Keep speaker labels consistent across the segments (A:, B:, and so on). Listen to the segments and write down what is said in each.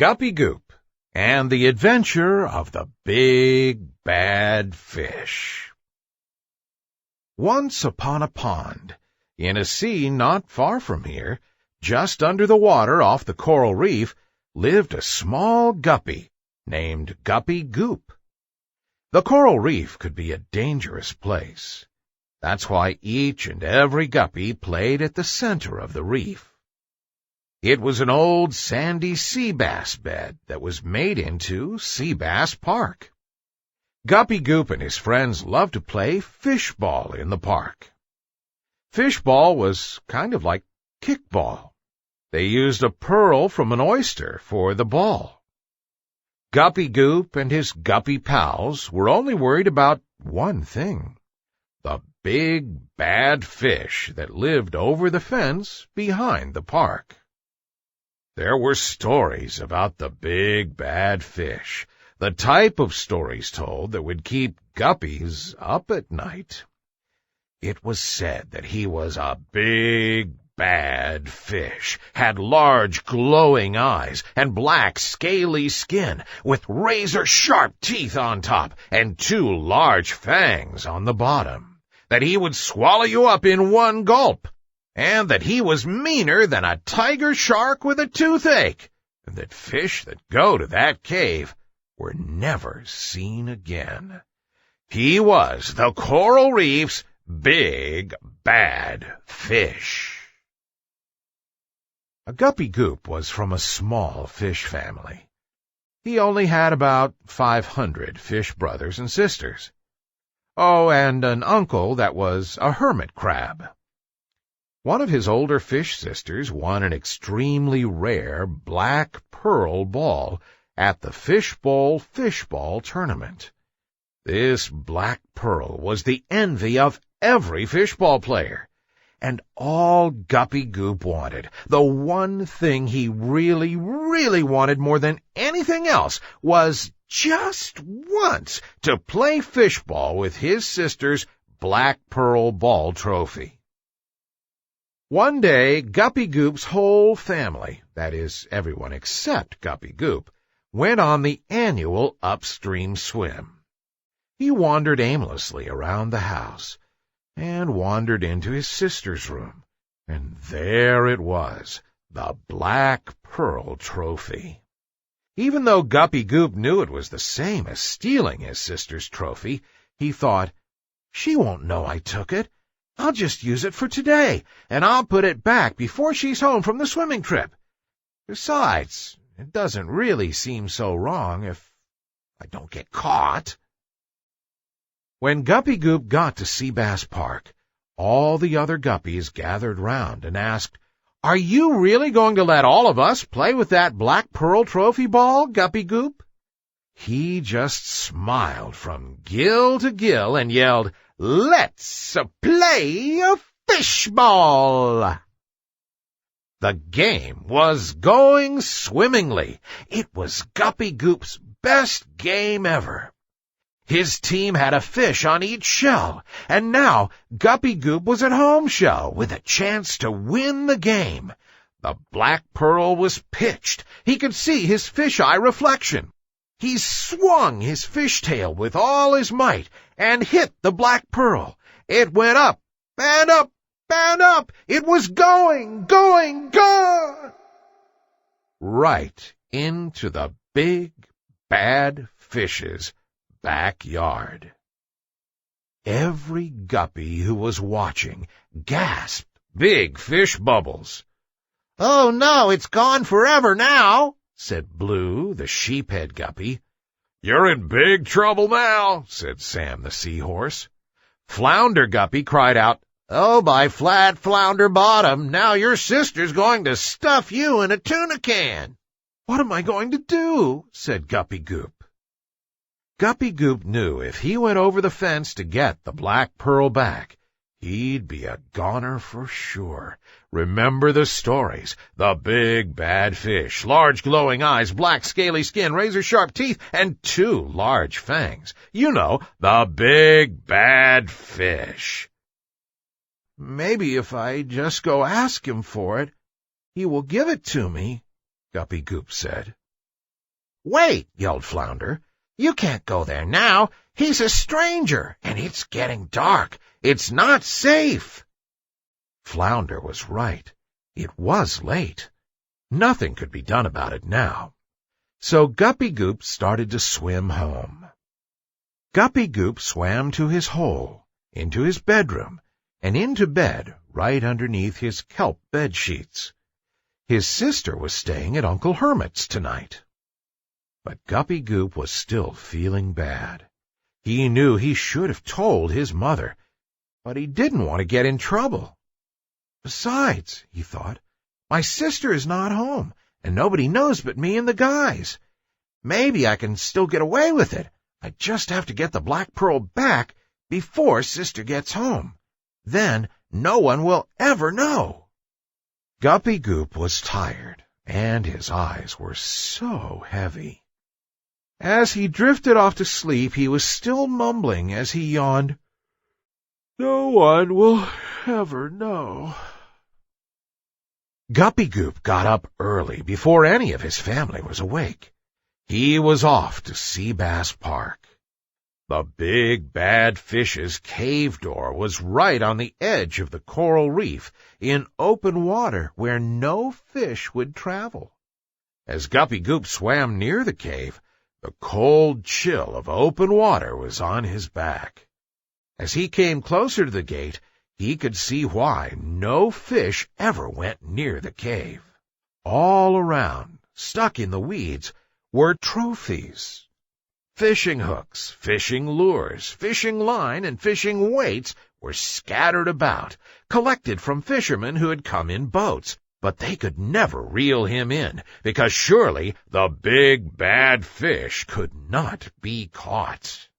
A: Guppy Goop and the Adventure of the Big Bad Fish. Once upon a pond, in a sea not far from here, just under the water off the coral reef, lived a small guppy named Guppy Goop. The coral reef could be a dangerous place. That's why each and every guppy played at the center of the reef. It was an old sandy sea bass bed that was made into Sea Bass Park. Guppy Goop and his friends loved to play fishball in the park. Fishball was kind of like kickball. They used a pearl from an oyster for the ball. Guppy Goop and his guppy pals were only worried about one thing: the big bad fish that lived over the fence behind the park. There were stories about the big bad fish, the type of stories told that would keep guppies up at night. It was said that he was a big bad fish, had large glowing eyes and black scaly skin, with razor-sharp teeth on top and 2 large fangs on the bottom, that he would swallow you up in one gulp, and that he was meaner than a tiger shark with a toothache, and that fish that go to that cave were never seen again. He was the coral reef's big bad fish. A Guppy Goop was from a small fish family. He only had about 500 fish brothers and sisters. Oh, and an uncle that was a hermit crab. One of his older fish sisters won an extremely rare black pearl ball at the Fishbowl Fishball Tournament. This black pearl was the envy of every fishball player, and all Guppy Goop wanted, the one thing he really, really wanted more than anything else, was just once to play fishball with his sister's black pearl ball trophy. One day, Guppy Goop's whole family, that is, everyone except Guppy Goop, went on the annual upstream swim. He wandered aimlessly around the house, and wandered into his sister's room, and there it was, the black pearl trophy. Even though Guppy Goop knew it was the same as stealing his sister's trophy, he thought, "She won't know I took it. I'll just use it for today, and I'll put it back before she's home from the swimming trip. Besides, it doesn't really seem so wrong if I don't get caught." When Guppy Goop got to Sea Bass Park, all the other guppies gathered round and asked, "Are you really going to let all of us play with that black pearl trophy ball, Guppy Goop?" He just smiled from gill to gill and yelled, "Let's play fishball!" The game was going swimmingly. It was Guppy Goop's best game ever. His team had a fish on each shell, and now Guppy Goop was at home shell with a chance to win the game. The black pearl was pitched. He could see his fish-eye reflection. He swung his fishtail with all his might and hit the black pearl. It went up and up and up. It was going right into the big bad fish's backyard. Every guppy who was watching gasped big fish bubbles. "Oh, no, it's gone forever now," said Blue, the sheephead guppy. "You're in big trouble now," said Sam, the seahorse. Flounder Guppy cried out, "Oh, by flat flounder bottom, now your sister's going to stuff you in a tuna can." "What am I going to do?" said Guppy Goop. Guppy Goop knew if he went over the fence to get the black pearl back, he'd be a goner for sure. Remember the stories: the big bad fish, large glowing eyes, black scaly skin, razor-sharp teeth, and 2 large fangs. You know, the big bad fish. "Maybe if I just go ask him for it, he will give it to me," Guppy Goop said. "Wait," yelled Flounder. "You can't go there now. He's a stranger, and it's getting dark. It's not safe." Flounder was right. It was late. Nothing could be done about it now. So Guppy Goop started to swim home. Guppy Goop swam to his hole, into his bedroom, and into bed right underneath his kelp bed sheets. His sister was staying at Uncle Hermit's tonight. But Guppy Goop was still feeling bad. He knew he should have told his mother, but he didn't want to get in trouble. Besides, he thought, my sister is not home, and nobody knows but me and the guys. Maybe I can still get away with it. I just have to get the black pearl back before Sister gets home. Then no one will ever know. Guppy Goop was tired, and his eyes were so heavy. As he drifted off to sleep, he was still mumbling as he yawned, "No one will ever know." Guppy Goop got up early before any of his family was awake. He was off to Sea Bass Park. The big bad fish's cave door was right on the edge of the coral reef in open water where no fish would travel. As Guppy Goop swam near the cave, the cold chill of open water was on his back. As he came closer to the gate, he could see why no fish ever went near the cave. All around, stuck in the weeds, were trophies. Fishing hooks, fishing lures, fishing line, and fishing weights were scattered about, collected from fishermen who had come in boats, but they could never reel him in, because surely the big bad fish could not be caught.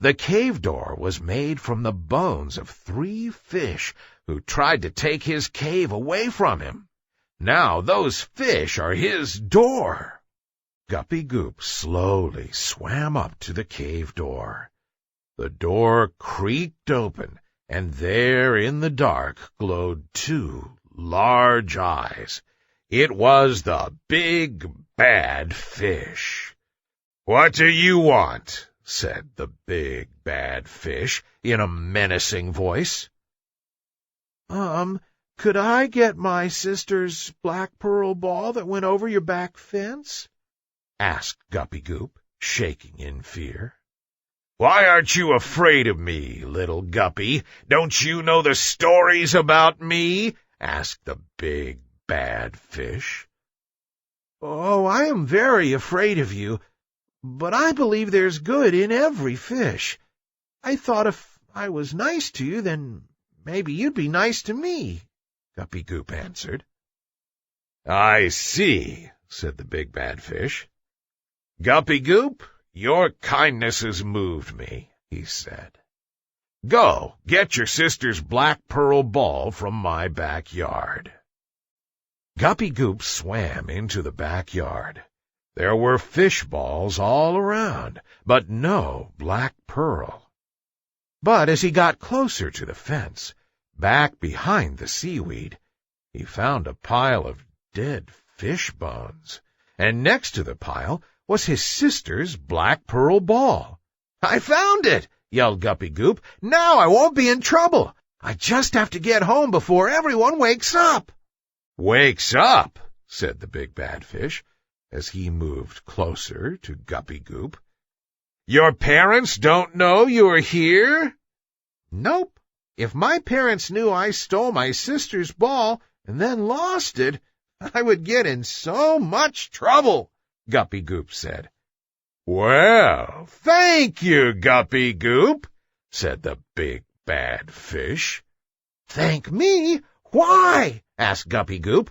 A: The cave door was made from the bones of 3 fish who tried to take his cave away from him. Now those fish are his door. Guppy Goop slowly swam up to the cave door. The door creaked open, and there in the dark glowed 2 large eyes. It was the big bad fish. "What do you want?" said the big bad fish in a menacing voice. Could I get my sister's black pearl ball that went over your back fence?" asked Guppy Goop, shaking in fear. "Why aren't you afraid of me, little Guppy? Don't you know the stories about me?" asked the big bad fish. "Oh, I am very afraid of you, but I believe there's good in every fish. I thought if I was nice to you, then maybe you'd be nice to me," Guppy Goop answered. "I see," said the big bad fish. "Guppy Goop, your kindness has moved me," he said. "Go, get your sister's black pearl ball from my backyard." Guppy Goop swam into the backyard. There were fish balls all around, but no black pearl. But as he got closer to the fence, back behind the seaweed, he found a pile of dead fish bones, and next to the pile was his sister's black pearl ball. "I found it!" yelled Guppy Goop. "Now I won't be in trouble. I just have to get home before everyone wakes up." "Wakes up?" said the big bad fish, as he moved closer to Guppy Goop. "Your parents don't know you're here?" "Nope. If my parents knew I stole my sister's ball and then lost it, I would get in so much trouble," Guppy Goop said. "Well, thank you, Guppy Goop," said the big bad fish. "Thank me? Why?" asked Guppy Goop.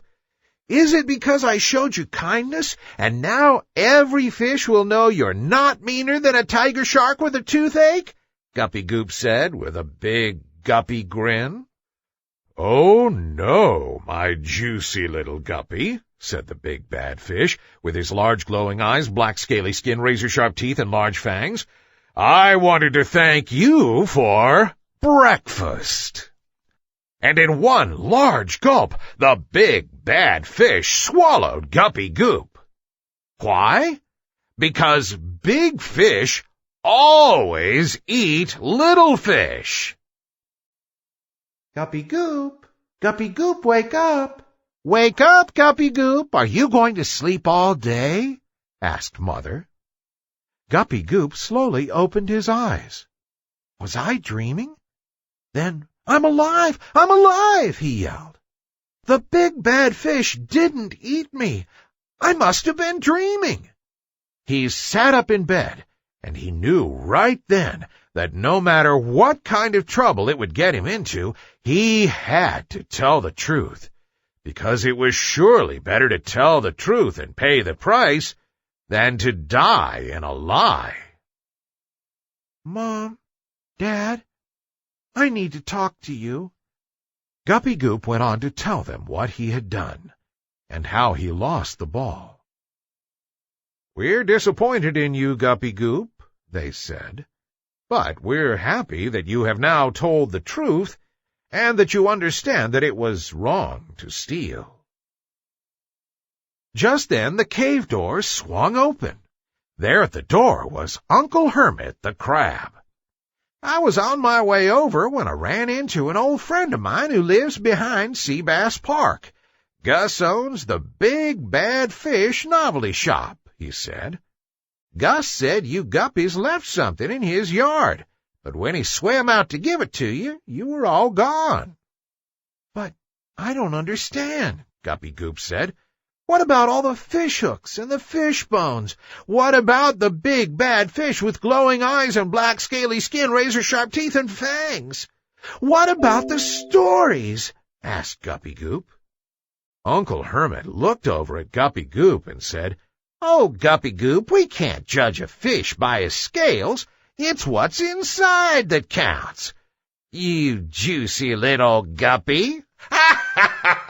A: "Is it because I showed you kindness, and now every fish will know you're not meaner than a tiger shark with a toothache?" Guppy Goop said with a big guppy grin. "Oh, no, my juicy little Guppy," said the big bad fish, with his large glowing eyes, black scaly skin, razor-sharp teeth, and large fangs. "I wanted to thank you for breakfast." And in one large gulp, the big bad fish swallowed Guppy Goop. Why? because big fish always eat little fish.
B: Guppy Goop, wake up.
A: Wake up, Guppy Goop. Are you going to sleep all day? Asked Mother. Guppy Goop slowly opened his eyes. Was I dreaming? Then, I'm alive! I'm alive! He yelled. The big bad fish didn't eat me. I must have been dreaming. He sat up in bed, and he knew right then that no matter what kind of trouble it would get him into, he had to tell the truth, because it was surely better to tell the truth and pay the price than to die in a lie.
B: Mom, Dad, I need to talk to you.
A: Guppy Goop went on to tell them what he had done, and how he lost the ball. We're disappointed in you, Guppy Goop, they said, but we're happy that you have now told the truth, and that you understand that it was wrong to steal. Just then the cave door swung open. There at the door was Uncle Hermit the Crab. I was on my way over when I ran into an old friend of mine who lives behind Seabass Park. Gus owns the Big Bad Fish Novelty Shop, he said. Gus said you guppies left something in his yard, but when he swam out to give it to you, you were all gone.
B: But I don't understand, Guppy Goop said. What about all the fish hooks and the fish bones? What about the big bad fish with glowing eyes and black scaly skin, razor-sharp teeth and fangs? What about the stories? Asked Guppy Goop.
A: Uncle Hermit looked over at Guppy Goop and said, Oh, Guppy Goop, we can't judge a fish by his scales. It's what's inside that counts. You juicy little guppy. Ha ha ha!